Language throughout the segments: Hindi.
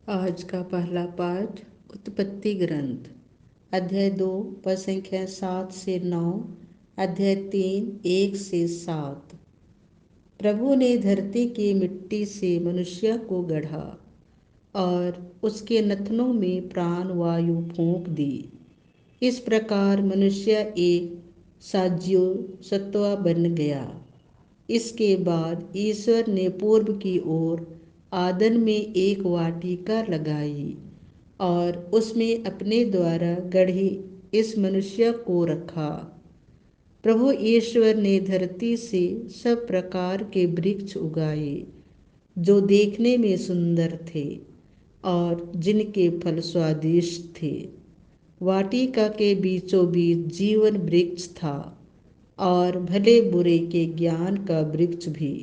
आज का पहला पाठ उत्पत्ति ग्रंथ अध्याय 2 पद संख्या 7 से 9, अध्याय 3 1 से 7। प्रभु ने धरती की मिट्टी से मनुष्य को गढ़ा और उसके नथनों में प्राण वायु फूंक दी। इस प्रकार मनुष्य एक साज्यो सत्वा बन गया। इसके बाद ईश्वर ने पूर्व की ओर आदन में एक वाटिका लगाई और उसमें अपने द्वारा गढ़े इस मनुष्य को रखा। प्रभु ईश्वर ने धरती से सब प्रकार के वृक्ष उगाए जो देखने में सुंदर थे और जिनके फल स्वादिष्ट थे। वाटिका के बीचों बीच जीवन वृक्ष था और भले बुरे के ज्ञान का वृक्ष भी।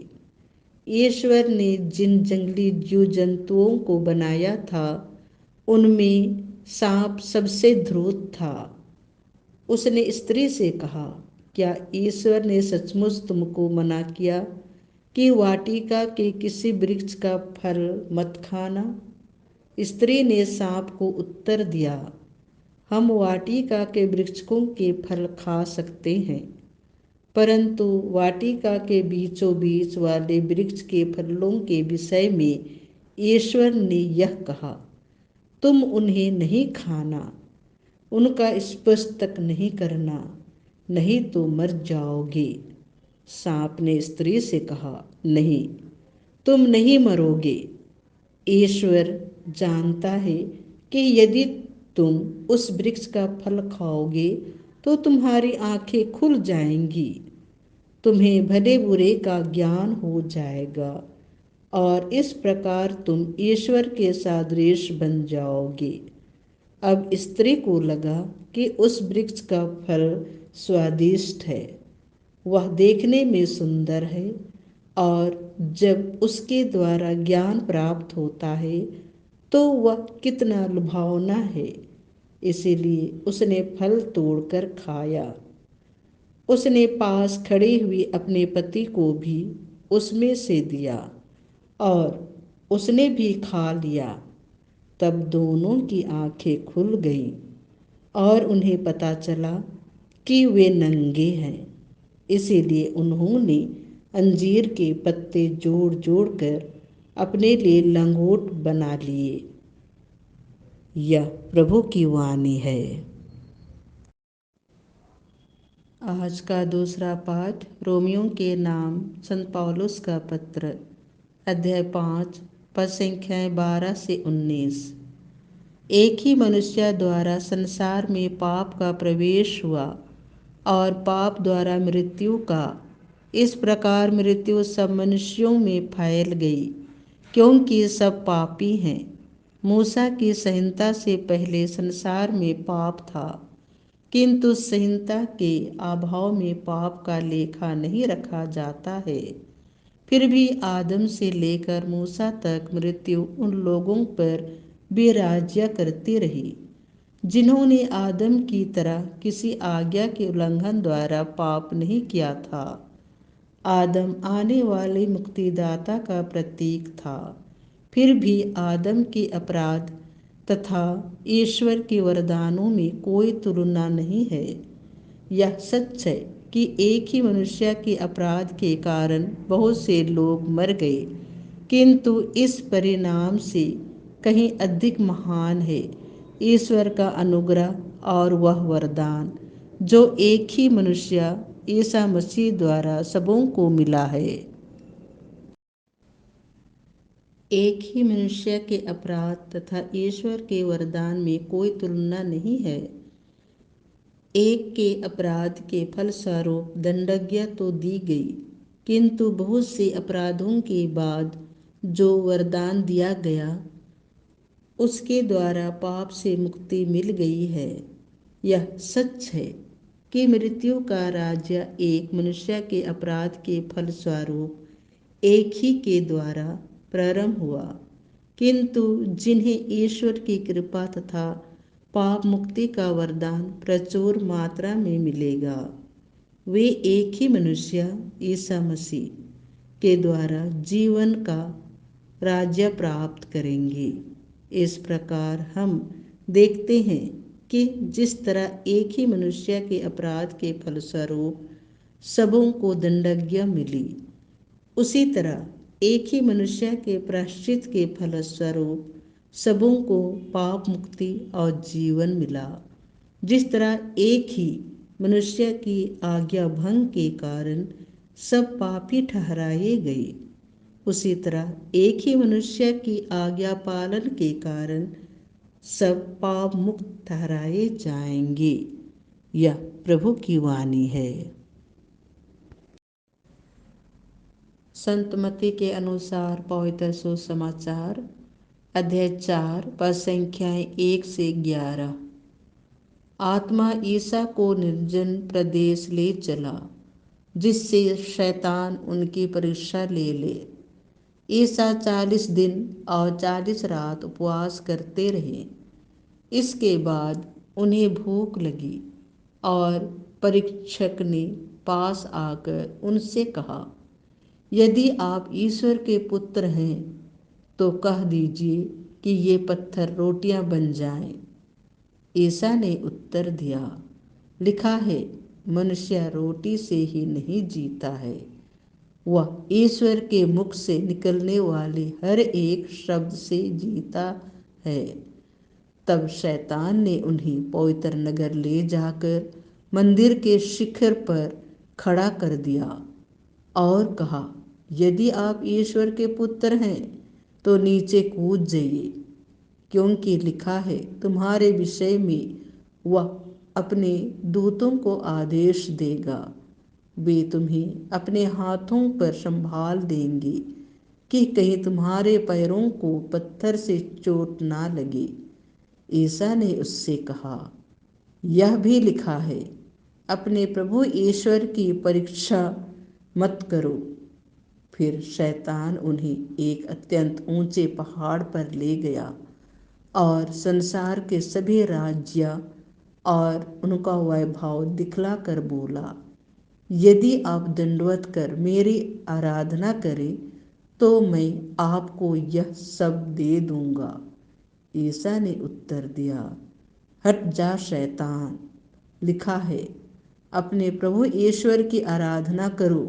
ईश्वर ने जिन जंगली जीव जंतुओं को बनाया था उनमें सांप सबसे ध्रुत था। उसने स्त्री से कहा, क्या ईश्वर ने सचमुच तुमको मना किया कि वाटिका के किसी वृक्ष का फल मत खाना? स्त्री ने सांप को उत्तर दिया, हम वाटिका के वृक्षों के फल खा सकते हैं, परंतु वाटिका के बीचों बीच वाले वृक्ष के फलों के विषय में ईश्वर ने यह कहा, तुम उन्हें नहीं खाना, उनका स्पर्श तक नहीं करना, नहीं तो मर जाओगे। सांप ने स्त्री से कहा, नहीं, तुम नहीं मरोगे। ईश्वर जानता है कि यदि तुम उस वृक्ष का फल खाओगे तो तुम्हारी आंखें खुल जाएंगी, तुम्हें भले बुरे का ज्ञान हो जाएगा और इस प्रकार तुम ईश्वर के सादृश बन जाओगे। अब स्त्री को लगा कि उस वृक्ष का फल स्वादिष्ट है, वह देखने में सुंदर है और जब उसके द्वारा ज्ञान प्राप्त होता है तो वह कितना लुभावना है। इसीलिए उसने फल तोड़कर खाया। उसने पास खड़ी हुई अपने पति को भी उसमें से दिया और उसने भी खा लिया। तब दोनों की आंखें खुल गईं और उन्हें पता चला कि वे नंगे हैं। इसीलिए उन्होंने अंजीर के पत्ते जोड़ जोड़ कर अपने लिए लंगोट बना लिए। यह प्रभु की वाणी है। आज का दूसरा पाठ रोमियो के नाम संत पौलुस का पत्र अध्याय 5 पद संख्याएं 12 से 19। एक ही मनुष्य द्वारा संसार में पाप का प्रवेश हुआ और पाप द्वारा मृत्यु का। इस प्रकार मृत्यु सब मनुष्यों में फैल गई क्योंकि सब पापी हैं। मूसा की संहिता से पहले संसार में पाप था, किंतु संहिता के अभाव में पाप का लेखा नहीं रखा जाता है। फिर भी आदम से लेकर मूसा तक मृत्यु उन लोगों पर विराज्य करती रही जिन्होंने आदम की तरह किसी आज्ञा के उल्लंघन द्वारा पाप नहीं किया था। आदम आने वाले मुक्तिदाता का प्रतीक था। फिर भी आदम के अपराध तथा ईश्वर के वरदानों में कोई तुलना नहीं है। यह सच है कि एक ही मनुष्य के अपराध के कारण बहुत से लोग मर गए, किंतु इस परिणाम से कहीं अधिक महान है ईश्वर का अनुग्रह और वह वरदान जो एक ही मनुष्य ईसा मसीह द्वारा सबों को मिला है। एक ही मनुष्य के अपराध तथा ईश्वर के वरदान में कोई तुलना नहीं है। एक के अपराध के फलस्वरूप दंडाज्ञा तो दी गई, किंतु बहुत से अपराधों के बाद जो वरदान दिया गया उसके द्वारा पाप से मुक्ति मिल गई है। यह सच है कि मृत्यु का राज्य एक मनुष्य के अपराध के फलस्वरूप एक ही के द्वारा प्रारंभ हुआ, किंतु जिन्हें ईश्वर की कृपा तथा पाप मुक्ति का वरदान प्रचुर मात्रा में मिलेगा, वे एक ही मनुष्य ईसा मसीह के द्वारा जीवन का राज्य प्राप्त करेंगे। इस प्रकार हम देखते हैं कि जिस तरह एक ही मनुष्य के अपराध के फलस्वरूप सबों को दंडाज्ञा मिली, उसी तरह एक ही मनुष्य के प्रायश्चित के फलस्वरूप सबों को पाप मुक्ति और जीवन मिला। जिस तरह एक ही मनुष्य की आज्ञा भंग के कारण सब पापी ठहराए गए, उसी तरह एक ही मनुष्य की आज्ञा पालन के कारण सब पाप मुक्त ठहराए जाएंगे। यह प्रभु की वाणी है। संत मत्ती के अनुसार पवित्र सुसमाचार अध्याय 4 पद संख्याएं 1 से 11। आत्मा ईसा को निर्जन प्रदेश ले चला, जिससे शैतान उनकी परीक्षा ले ले। ईसा 40 दिन और 40 रात उपवास करते रहे। इसके बाद उन्हें भूख लगी और परीक्षक ने पास आकर उनसे कहा, यदि आप ईश्वर के पुत्र हैं तो कह दीजिए कि ये पत्थर रोटियां बन जाएं। ईसा ने उत्तर दिया, लिखा है, मनुष्य रोटी से ही नहीं जीता है, वह ईश्वर के मुख से निकलने वाले हर एक शब्द से जीता है। तब शैतान ने उन्हें पवित्र नगर ले जाकर मंदिर के शिखर पर खड़ा कर दिया और कहा, यदि आप ईश्वर के पुत्र हैं तो नीचे कूद जाइए, क्योंकि लिखा है, तुम्हारे विषय में वह अपने दूतों को आदेश देगा, वे तुम्हें अपने हाथों पर संभाल देंगे कि कहीं तुम्हारे पैरों को पत्थर से चोट ना लगे। ईसा ने उससे कहा, यह भी लिखा है, अपने प्रभु ईश्वर की परीक्षा मत करो। फिर शैतान उन्हें एक अत्यंत ऊंचे पहाड़ पर ले गया और संसार के सभी राज्य और उनका वैभव दिखलाकर बोला, यदि आप दंडवत कर मेरी आराधना करें तो मैं आपको यह सब दे दूंगा। ईसा ने उत्तर दिया, हट जा शैतान, लिखा है, अपने प्रभु ईश्वर की आराधना करो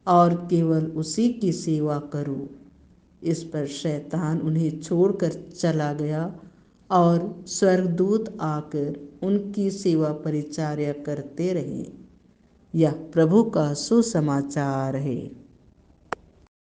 और केवल उसी की सेवा करो। इस पर शैतान उन्हें छोड़कर चला गया और स्वर्गदूत आकर उनकी सेवा परिचर्या करते रहे। यह प्रभु का सुसमाचार है।